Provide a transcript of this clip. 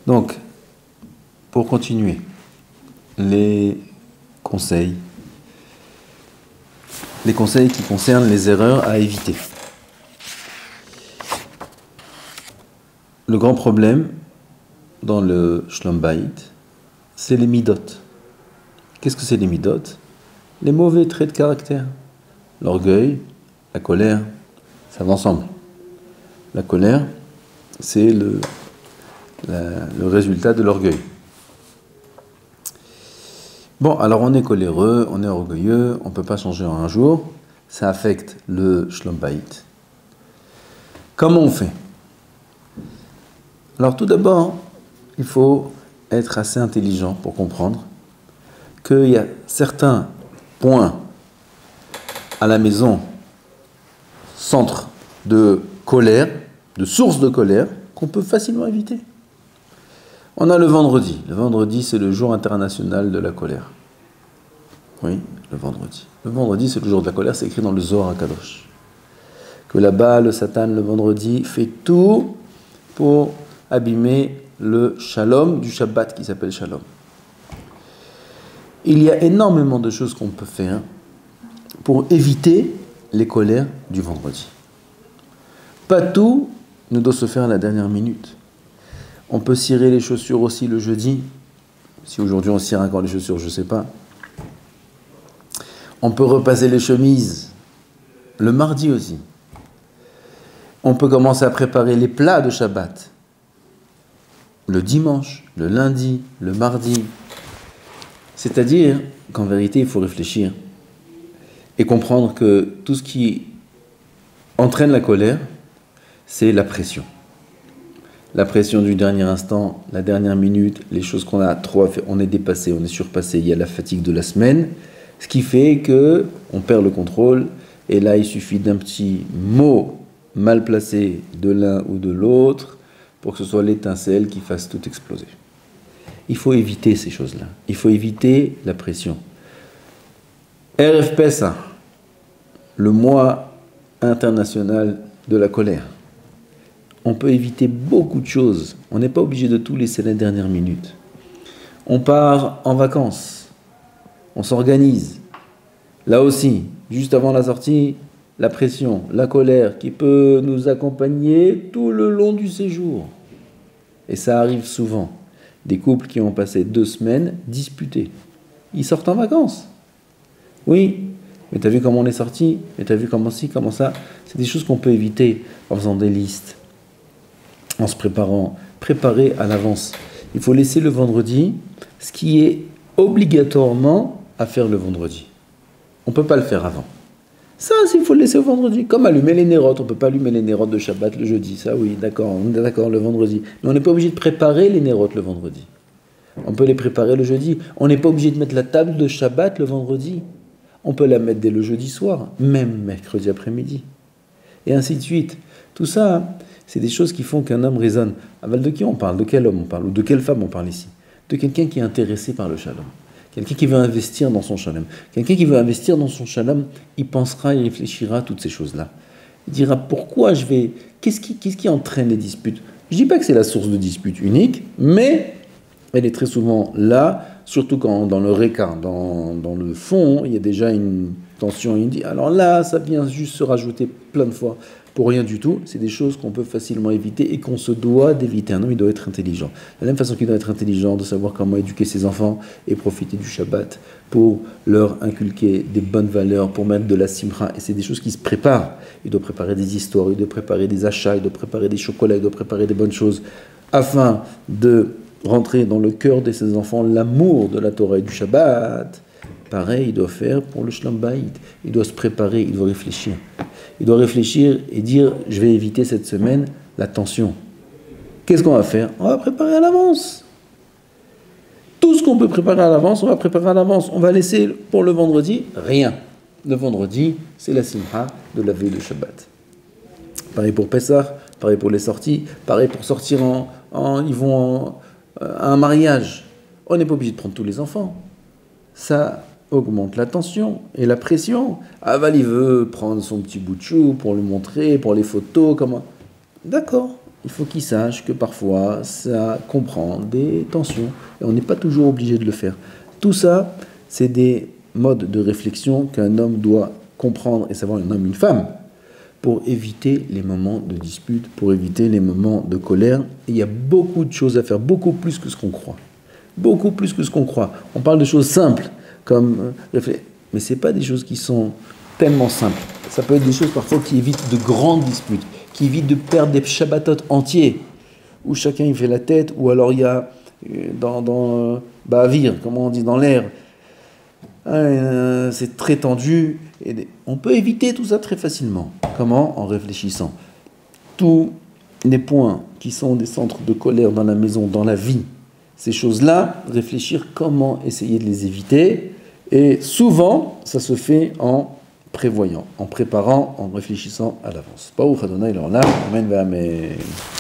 Donc, pour continuer, les conseils qui concernent les erreurs à éviter. Le grand problème dans le Shlom Bayit, c'est les midot. Qu'est-ce que c'est les midot? Les mauvais traits de caractère. L'orgueil, la colère, ça va ensemble. La colère, c'est le résultat de l'orgueil. Bon, alors on est coléreux, on est orgueilleux, on ne peut pas changer en un jour. Ça affecte le Shlom Bayit. Comment on fait? Alors tout d'abord, il faut être assez intelligent pour comprendre qu'il y a certains points à la maison, centre de colère, de source de colère, qu'on peut facilement éviter. On a le vendredi. Le vendredi, c'est le jour international de la colère. Oui, le vendredi. Le vendredi, c'est le jour de la colère, c'est écrit dans le Zohar HaKadosh. Que là-bas, le Satan, le vendredi, fait tout pour abîmer le shalom du Shabbat qui s'appelle shalom. Il y a énormément de choses qu'on peut faire pour éviter les colères du vendredi. Pas tout ne doit se faire à la dernière minute. On peut cirer les chaussures aussi le jeudi. Si aujourd'hui on cire encore les chaussures, je ne sais pas. On peut repasser les chemises le mardi aussi. On peut commencer à préparer les plats de Shabbat le dimanche, le lundi, le mardi. C'est-à-dire qu'en vérité, il faut réfléchir et comprendre que tout ce qui entraîne la colère, c'est la pression. La pression du dernier instant, la dernière minute, les choses qu'on a trop à faire, on est dépassé, on est surpassé, il y a la fatigue de la semaine, ce qui fait qu'on perd le contrôle, et là il suffit d'un petit mot mal placé de l'un ou de l'autre pour que ce soit l'étincelle qui fasse tout exploser. Il faut éviter ces choses-là, il faut éviter la pression. Erev Pessah, le mois international de la colère. On peut éviter beaucoup de choses. On n'est pas obligé de tout laisser la dernière minute. On part en vacances. On s'organise. Là aussi, juste avant la sortie, la pression, la colère qui peut nous accompagner tout le long du séjour. Et ça arrive souvent. Des couples qui ont passé 2 semaines disputés. Ils sortent en vacances. Oui, mais t'as vu comment on est sorti? Mais t'as vu comment ci, comment ça? C'est des choses qu'on peut éviter en faisant des listes, en se préparant, préparer à l'avance. Il faut laisser le vendredi ce qui est obligatoirement à faire le vendredi. On ne peut pas le faire avant. Ça, il faut le laisser au vendredi. Comme allumer les nérotes. On ne peut pas allumer les nérotes de Shabbat le jeudi. Ça, oui, d'accord, on est d'accord, le vendredi. Mais on n'est pas obligé de préparer les nérotes le vendredi. On peut les préparer le jeudi. On n'est pas obligé de mettre la table de Shabbat le vendredi. On peut la mettre dès le jeudi soir, même mercredi après-midi. Et ainsi de suite. Tout ça, c'est des choses qui font qu'un homme raisonne. Aval de qui on parle? De quel homme on parle? Ou de quelle femme on parle ici? De quelqu'un qui est intéressé par le shalom. Quelqu'un qui veut investir dans son shalom. Quelqu'un qui veut investir dans son shalom, il pensera, il réfléchira à toutes ces choses-là. Il dira pourquoi je vais... Qu'est-ce qui entraîne les disputes? Je ne dis pas que c'est la source de disputes unique, mais elle est très souvent là, surtout quand dans le réca, dans le fond, il y a déjà une tension. Il dit, alors là, ça vient juste se rajouter plein de fois. Pour rien du tout, c'est des choses qu'on peut facilement éviter et qu'on se doit d'éviter. Un homme, il doit être intelligent. De la même façon qu'il doit être intelligent, de savoir comment éduquer ses enfants et profiter du Shabbat pour leur inculquer des bonnes valeurs, pour mettre de la simra. Et c'est des choses qui se préparent. Il doit préparer des histoires, il doit préparer des achats, il doit préparer des chocolats, il doit préparer des bonnes choses afin de rentrer dans le cœur de ses enfants l'amour de la Torah et du Shabbat. Pareil, il doit faire pour le Shlom Bayit. Il doit se préparer, il doit réfléchir. Il doit réfléchir et dire, je vais éviter cette semaine la tension. Qu'est-ce qu'on va faire? On va préparer à l'avance. Tout ce qu'on peut préparer à l'avance, on va préparer à l'avance. On va laisser pour le vendredi, rien. Le vendredi, c'est la simcha de la veille de Shabbat. Pareil pour Pessah, pareil pour les sorties, pareil pour sortir ils vont à un mariage. On n'est pas obligé de prendre tous les enfants. Ça augmente la tension et la pression. Aval, il veut prendre son petit bout de chou pour le montrer, pour les photos, comment... D'accord, il faut qu'il sache que parfois ça comprend des tensions et on n'est pas toujours obligé de le faire. Tout ça, c'est des modes de réflexion qu'un homme doit comprendre et savoir, un homme, une femme, pour éviter les moments de dispute, pour éviter les moments de colère. Et il y a beaucoup de choses à faire, beaucoup plus que ce qu'on croit. Beaucoup plus que ce qu'on croit. On parle de choses simples, comme mais ce n'est pas des choses qui sont tellement simples. Ça peut être des choses parfois qui évitent de grandes disputes, qui évitent de perdre des Shabbatot entiers, où chacun il fait la tête, ou alors il y a dans Ba'avir, comment on dit, dans l'air, c'est très tendu. Et on peut éviter tout ça très facilement. Comment? En réfléchissant. Tous les points qui sont des centres de colère dans la maison, dans la vie, ces choses-là, réfléchir comment essayer de les éviter. Et souvent, ça se fait en prévoyant, en préparant, en réfléchissant à l'avance. Baruch Adonai l'Olam, Amen ve Amen.